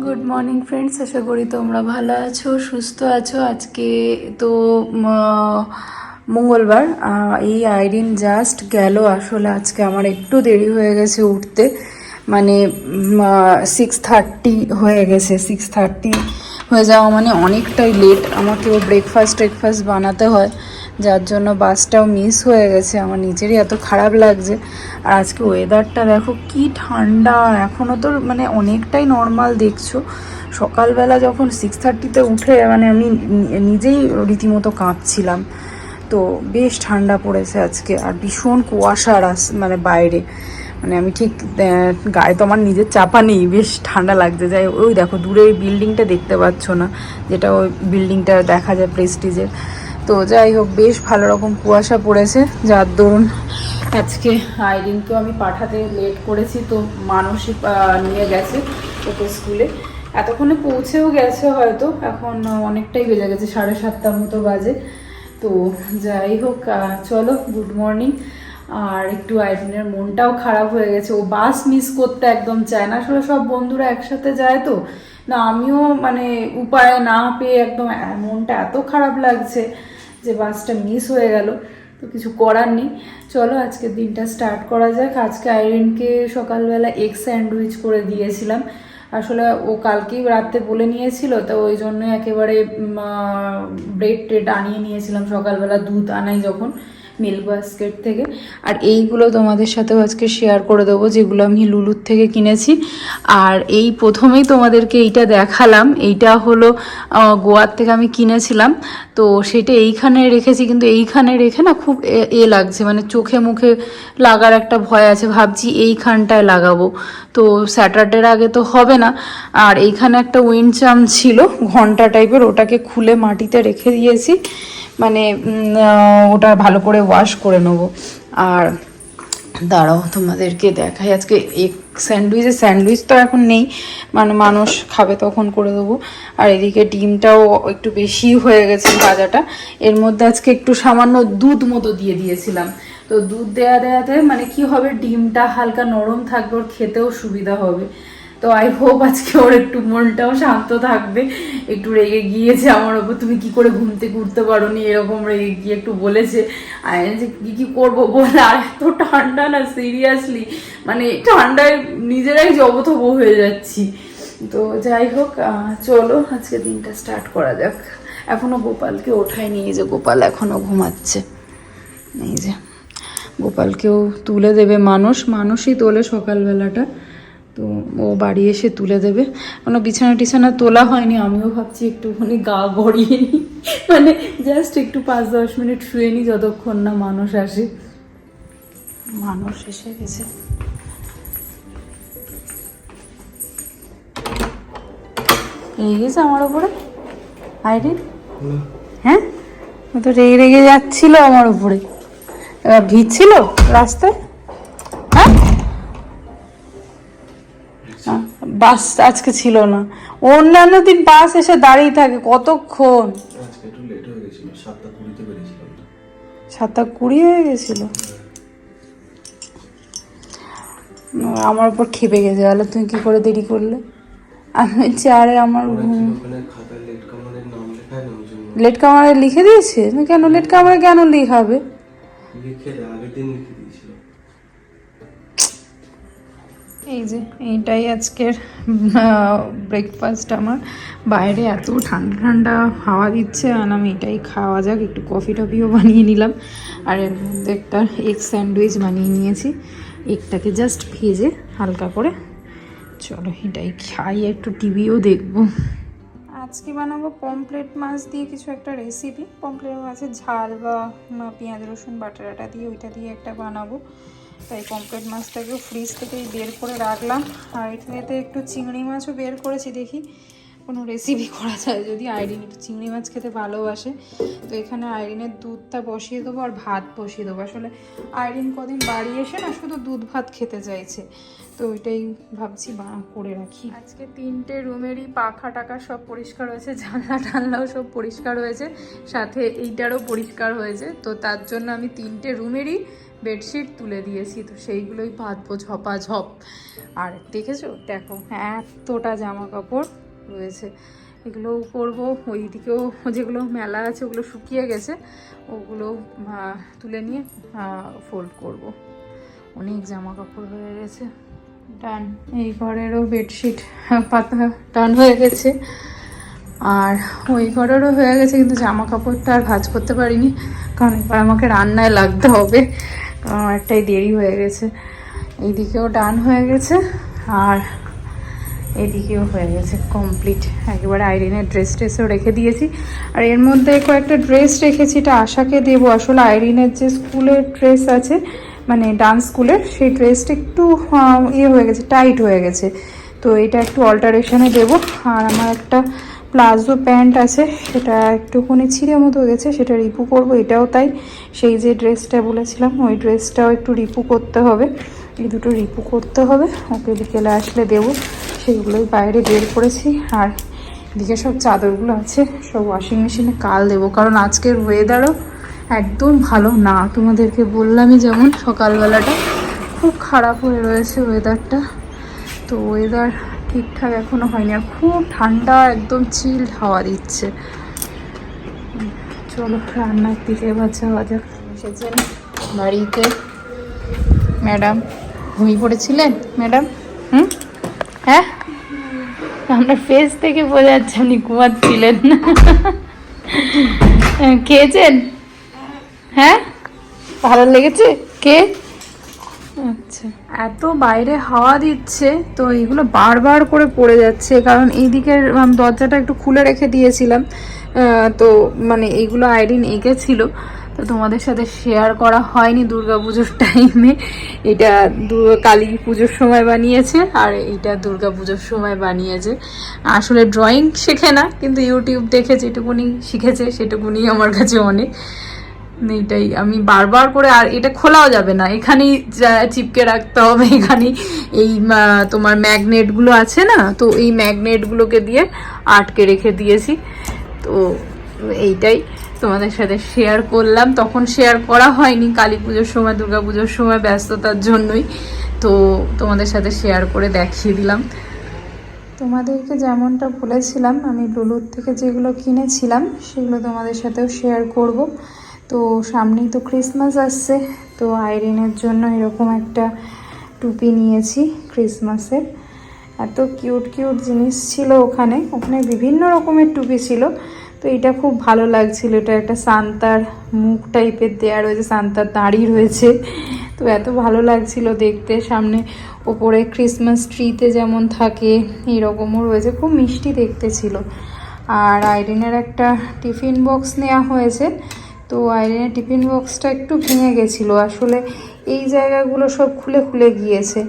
Good morning friends, আশা করি তোমরা ভালো আছো, সুস্থ আছো। আজকে তো মঙ্গলবার। এই আইরিন জাস্ট গেল। আসলে আজকে আমার একটু দেরি হয়ে গেছে উঠতে, মানে 6:30 হয়ে গেছে। 6:30 হয়ে যাওয়া মানে অনেকটাই লেট। আমাকেও ব্রেকফাস্ট বানাতে হয়, যার জন্য বাসটাও মিস হয়ে গেছে। আমার নিজেরই এত খারাপ লাগছে। আর আজকে ওয়েদারটা দেখো কি ঠান্ডা। এখনও তো মানে অনেকটাই নর্মাল দেখছো। সকালবেলা যখন 6:30-তে উঠে মানে আমি নিজেই রীতিমতো কাঁপছিলাম। তো বেশ ঠান্ডা পড়েছে আজকে, আর ভীষণ কুয়াশা মানে বাইরে। মানে আমি ঠিক গায়ে তো আমার নিজের চাপা নেই, বেশ ঠান্ডা লাগছে। যাই ওই দেখো দূরে ওই বিল্ডিংটা দেখতে পাচ্ছ না, যেটা ওই বিল্ডিংটা দেখা যায় প্রেস্টিজের। তো যাই হোক, বেশ ভালো রকম কুয়াশা পড়েছে, যার দরুন আজকে আইরিনকেও আমি পাঠাতে লেট করেছি। তো মানসিক নিয়ে গেছে ওকে স্কুলে, এতক্ষণে পৌঁছেও গেছে হয়তো। এখন অনেকটাই বেজে গেছে, 7:30 মতো বাজে। তো যাই হোক, চলো গুড মর্নিং। আর একটু আইরিনের মনটাও খারাপ হয়ে গেছে, ও বাস মিস করতে একদম চায় না। আসলে সব বন্ধুরা একসাথে যায় তো না, আমিও মানে উপায় না পেয়ে একদম মনটা এত খারাপ লাগছে যে বাসটা মিস হয়ে গেল। তো কিছু করার নেই, চলো আজকে দিনটা স্টার্ট করা যাক। আজকে আইরিনকে সকালবেলা এগ স্যান্ডউইচ করে দিয়েছিলাম। আসলে ও কালকেই রাতে বলে নিয়েছিল, তো ওই জন্য একেবারে ব্রেড ট্রেড আনিয়ে নিয়েছিলাম সকালবেলা, দুধ আনাই যখন মিল্ক বাস্কেট থেকে। আর এইগুলো তোমাদের সাথেও আজকে শেয়ার করে দেবো, যেগুলো আমি লুলুর থেকে কিনেছি। আর এই প্রথমেই তোমাদেরকে এইটা দেখালাম, এইটা হলো গোয়ার থেকে আমি কিনেছিলাম। তো সেটা এইখানে রেখেছি, কিন্তু এইখানে রেখে না খুব লাগছে, মানে চোখে মুখে লাগার একটা ভয় আছে। ভাবছি এইখানটায় লাগাবো, তো স্যাটারডের আগে তো হবে না। আর এইখানে একটা উইন্ড চাম ছিল ঘন্টা টাইপের, ওটাকে খুলে মাটিতে রেখে দিয়েছি, মানে ওটা ভালো করে ওয়াশ করে নেবো। আর দাঁড়াও তোমাদেরকে দেখাই, আজকে এক স্যান্ডউইচ তো এখন নেই, মানে মানুষ খাবে তখন করে দেবো। আর এদিকে ডিমটাও একটু বেশি হয়ে গেছে ভাজাটা, এর মধ্যে আজকে একটু সামান্য দুধ মতো দিয়ে দিয়েছিলাম। তো দুধ দেওয়াতে মানে কি হবে, ডিমটা হালকা নরম থাকবে, ওর খেতেও সুবিধা হবে। তো আই হোপ আজকে ওর একটু মনটাও শান্ত থাকবে। একটু রেগে গিয়েছে আমার ওপর, তুমি কি করে ঘুম থেকে উঠতে পারো নি, এরকম রেগে গিয়ে একটু বলেছে। আর যে কি করবো বলে, আর এত ঠান্ডা না সিরিয়াসলি, মানে ঠান্ডায় নিজেরাই জবথবো হয়ে যাচ্ছি। তো যাই হোক, চলো আজকে দিনটা স্টার্ট করা যাক। এখনো গোপালকে ওঠায়নি, এই যে গোপাল এখনো ঘুমাচ্ছে। এই যে গোপালকেও তুলে দেবে মানুষই তোলে সকালবেলাটা। তো ও বাড়ি এসে তুলে দেবে। কোনো বিছানা তোলা হয়নি, আমিও ভাবছি একটুখানি গা গড়িয়ে নিই, মানে জাস্ট একটু 5-10 মিনিট শুয়ে নিই, যতক্ষণ না মানুষ আসে। মানুষ এসে গেছে। রেগে গেছে আমার ওপরে আইরিন? হ্যাঁ, ও তো রেগে যাচ্ছিল আমার উপরে। ভিড় ছিল রাস্তায়। হ্যাঁ, বাস আজকে ছিল না। অন্যান্য দিন বাস এসে দাঁড়িয়ে থাকে কতক্ষণ। 7:20 হয়ে গেছিল। আমার উপর খেপে গেছে, তাহলে তুমি কি করে দেরি করলে? আমি চেয়ারে আমার লেট কামারে লিখে দিয়েছে। কেন লেট কামারে কেন লিখাবে? এই যে এইটাই আজকের ব্রেকফাস্ট আমার। বাইরে এত ঠান্ডা ঠান্ডা হাওয়া দিচ্ছে, আর আমি এটাই খাওয়া যাক। একটু কফি টফিও বানিয়ে নিলাম, আর এর মধ্যে একটা এগ স্যান্ডউইচ বানিয়ে নিয়েছি। এগটাকে জাস্ট ভেজে হালকা করে। চলো এটাই খাই, একটু টিভিও দেখবো। আজকে বানাবো পমফ্রেট মাছ দিয়ে কিছু একটা রেসিপি। পমফ্রেট মাছের ঝাল বা পেঁয়াজ রসুন বাটা দিয়ে, ওইটা দিয়ে একটা বানাবো। তাই পমফ্রেট মাছটাকেও ফ্রিজ থেকেই বের করে রাখলাম। আর এটাতে একটু চিংড়ি মাছও বের করেছি, দেখি কোনো রেসিপি করা যায় যদি। আইরিন একটু চিংড়ি মাছ খেতে ভালোবাসে, তো এখানে আইরিনের দুধটা বসিয়ে দেবো আর ভাত বসিয়ে দেবো। আসলে আইরিন কদিন বাড়ি এসে না শুধু দুধ ভাত খেতে চাইছে, তো ওইটাই ভাবছি করে রাখি। আজকে 3টে রুমেরই পাখা টাকা সব পরিষ্কার হয়েছে, জানলা টানলাও সব পরিষ্কার হয়েছে, সাথে এইটারও পরিষ্কার হয়েছে। তো তার জন্য আমি 3টে রুমেরই বেডশিট তুলে দিয়েছি, তো সেইগুলোই পাতবো ঝপাঝপ। আর দেখেছো, দেখো এতটা জামা কাপড় রয়েছে, এগুলোও করবো। ওই দিকেও যেগুলো মেলা আছে ওগুলো শুকিয়ে গেছে, ওগুলো তুলে নিয়ে ফোল্ড করব। অনেক জামা কাপড় হয়ে গেছে। ডান, এই ঘরেরও বেডশিট পাতা টান হয়ে গেছে, আর ওই ঘরেরও হয়ে গেছে, কিন্তু জামা কাপড়টা আর ভাঁজ করতে পারিনি, কারণ এবার আমাকে রান্নায় লাগতে হবে, কারণ একটাই দেরি হয়ে গেছে। এইদিকেও ডান হয়ে গেছে, আর এদিকেও হয়ে গেছে কমপ্লিট। একেবারে আইরিনের ড্রেস ট্রেসও রেখে দিয়েছি, আর এর মধ্যে কয়েকটা ড্রেস রেখেছি, এটা আশাকে দেবো। আসলে আইরিনের যে স্কুলের ড্রেস আছে, মানে ডান্স স্কুলের, সেই ড্রেসটা একটু ইয়ে হয়ে গেছে, টাইট হয়ে গেছে, তো এটা একটু অল্টারেশনে দেবো। আর আমার একটা প্লাজো প্যান্ট আছে, সেটা একটুখানি ছিঁড়ে মতো গেছে, সেটা রিপু করব। এটাও তাই, সেই যে ড্রেসটা বলেছিলাম ওই ড্রেসটাও একটু রিপু করতে হবে, এই দুটো রিপু করতে হবে। ওকে বিকেলে আসলে দেবো, সেইগুলোই বাইরে বের করেছি। আর এদিকে সব চাদরগুলো আছে, সব ওয়াশিং মেশিনে কাল দেবো, কারণ আজকের ওয়েদারও একদম ভালো না। তোমাদেরকে বললামই যেমন, সকালবেলাটা খুব খারাপ হয়ে রয়েছে ওয়েদারটা, তো ওয়েদার ঠিকঠাক এখনো হয়নি, আর খুব ঠান্ডা, একদম চিল্ড হাওয়া দিচ্ছে। চলো রান্নার দিকে এবার যাওয়া যাক। এসেছেন বাড়িতে ম্যাডাম, ঘুমিয়ে পড়েছিলেন ম্যাডাম? হ্যাঁ, আপনার ফেস থেকে বোঝা যাচ্ছে আপনি ঘুমাচ্ছিলেন। খেয়েছেন? হ্যাঁ, ভালো লেগেছে কে? আচ্ছা, এত বাইরে হাওয়া দিচ্ছে, তো এগুলো বারবার করে পড়ে যাচ্ছে, কারণ এই দিকের দরজাটা একটু খুলে রেখে দিয়েছিলাম, তো মানে এইগুলো আইরিন এঁকেছিল, তো তোমাদের সাথে শেয়ার করা হয়নি দুর্গাপুজোর টাইমে। এটা কালী পুজোর সময় বানিয়েছে, আর এইটা দুর্গাপুজোর সময় বানিয়েছে। আসলে ড্রয়িং শেখে না, কিন্তু ইউটিউব দেখে যেটুকুনি শিখেছে সেটুকুনি আমার কাছে অনেক। এইটাই আমি বারবার করে, আর এটা খোলাও যাবে না, এখানেই চিপকে রাখতে হবে। এখানেই এই তোমার ম্যাগনেটগুলো আছে না, তো এই ম্যাগনেটগুলোকে দিয়ে আটকে রেখে দিয়েছি। তো এইটাই তোমাদের সাথে শেয়ার করলাম, তখন শেয়ার করা হয়নি কালী পুজোর সময়, দুর্গা পুজোর সময় ব্যস্ততার জন্যই, তো তোমাদের সাথে শেয়ার করে দেখিয়ে দিলাম। তোমাদেরকে যেমনটা বলেছিলাম, আমি লুলুর থেকে যেগুলো কিনেছিলাম সেগুলো তোমাদের সাথেও শেয়ার করব। তো সামনেই তো ক্রিসমাস আসছে, তো আইরিনের জন্য এরকম একটা টুপি নিয়েছি ক্রিসমাসের। এত কিউট কিউট জিনিস ছিল ওখানে, ওখানে বিভিন্ন রকমের টুপি ছিল, তো এটা খুব ভালো লাগছিল। এটা একটা সান্তার মুখ টাইপের দেয়া রয়েছে, সান্তার দাড়ি রয়েছে, তো এত ভালো লাগছিল দেখতে। সামনে ওপরে ক্রিসমাস ট্রিতে যেমন থাকে এইরকমও রয়েছে, খুব মিষ্টি দেখতে ছিল। আর আইরিনের একটা টিফিন বক্স নেওয়া হয়েছে, তো আইরিনের টিফিন বক্সটা একটু ভেঙে গেছিলো, আসলে এই জায়গাগুলো সব খুলে খুলে গিয়েছে,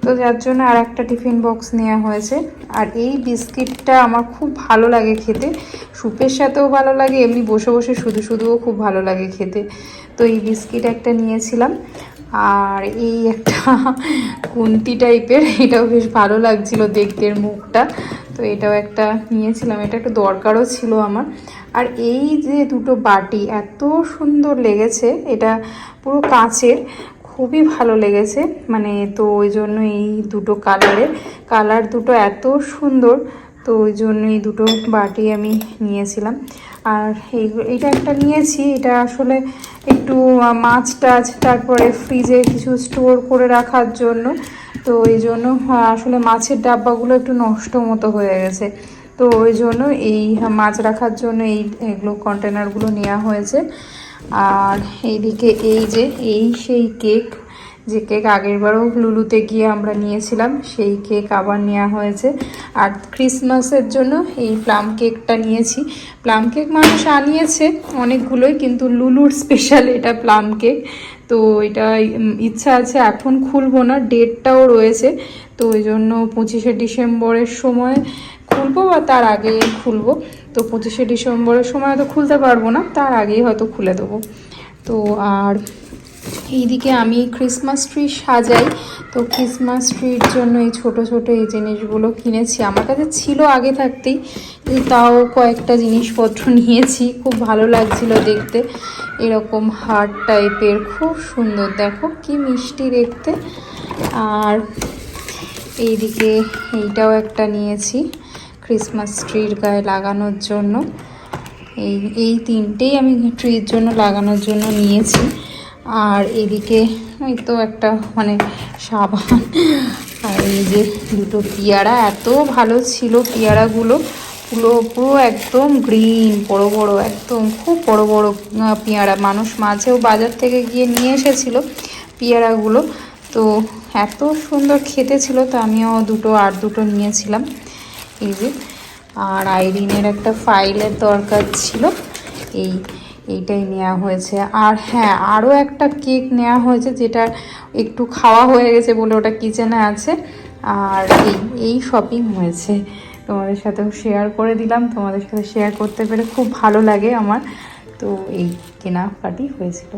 তো যার জন্য আর একটা টিফিন বক্স নেওয়া হয়েছে। আর এই বিস্কিটটা আমার খুব ভালো লাগে খেতে, স্যুপের সাথেও ভালো লাগে, এমনি বসে বসে শুধু শুধুও খুব ভালো লাগে খেতে, তো এই বিস্কিট একটা নিয়েছিলাম। আর এই একটা কুন্তি টাইপের, এটাও বেশ ভালো লাগছিল দেখতে মুখটা, তো এটাও একটা নিয়েছিলাম, এটা একটু দরকারও ছিল আমার। আর এই যে দুটো বাটি এত সুন্দর লেগেছে, এটা পুরো কাচের, খুবই ভালো লেগেছে, মানে তো ওই জন্য এই দুটো কালার দুটো এত সুন্দর, তো ওই জন্য এই দুটো বাটি আমি নিয়েছিলাম। আর এইটা একটা নিয়েছি, এটা আসলে একটু মাছ টাছ, তারপরে ফ্রিজে কিছু স্টোর করে রাখার জন্য, তো এই জন্য আসলে মাছের ডাব্বাগুলো একটু নষ্ট মতো হয়ে গেছে, তো ওই জন্য এই মাছ রাখার জন্য এইগুলো কন্টেনারগুলো নেওয়া হয়েছে। আর এইদিকে সেই কেক, যে কেক আগেরবারও লুলুতে গিয়ে আমরা নিয়েছিলাম, সেই কেক আবার নেওয়া হয়েছে। আর ক্রিসমাসের জন্য এই প্লাম কেকটা নিয়েছি। প্লাম কেক মানুষ আনিয়েছে অনেকগুলোই, কিন্তু লুলুর স্পেশাল এটা প্লাম কেক, তো এটা ইচ্ছা আছে, এখন খুলবো না, ডেটটাও রয়েছে, তো ওই জন্য 25শে ডিসেম্বরের সময় খুলবো বা তার আগে খুলবো। তো 25শে ডিসেম্বরের সময় হয়তো খুলতে পারবো না, তার আগেই হয়তো খুলে দেবো। তো আর এইদিকে আমি ক্রিসমাস ট্রি সাজাই, তো ক্রিসমাস ট্রির জন্য এই ছোট ছোট এই জিনিসগুলো কিনেছি। আমার কাছে ছিল আগে থাকতেই, তাও কয়েকটা জিনিসপত্র নিয়েছি। খুব ভালো লাগছিল দেখতে, এরকম হার্ট টাইপের, খুব সুন্দর, দেখো কি মিষ্টি দেখতে। আর এইদিকে এইটাও একটা নিয়েছি ক্রিসমাস ট্রির গায়ে লাগানোর জন্য। এই তিনটেই আমি ট্রির জন্য লাগানোর জন্য নিয়েছি। আর এদিকে এই তো একটা মানে সাবান, আর এই যে দুটো পেয়ারা, এত ভালো ছিল পেয়ারাগুলো, পুরো পুরো একদম গ্রিন, বড় বড়, একদম খুব বড় বড় পেয়ারা। মানুষ মাঝেও বাজার থেকে গিয়ে নিয়ে এসেছিল পেয়ারাগুলো, তো এত সুন্দর খেতে ছিল, তো আমিও দুটো নিয়েছিলাম। এই যে, আর আইরিনের একটা ফাইলের দরকার ছিল, এইটাই নেওয়া হয়েছে। আর হ্যাঁ, আরও একটা কেক নেওয়া হয়েছে, যেটা একটু খাওয়া হয়ে গেছে বলে ওটা কিচেনে আছে। আর এই শপিং হয়েছে, তোমাদের সাথেও শেয়ার করে দিলাম। তোমাদের সাথে শেয়ার করতে পেরে খুব ভালো লাগে আমার। তো এই কেনাকাটি হয়েছিল।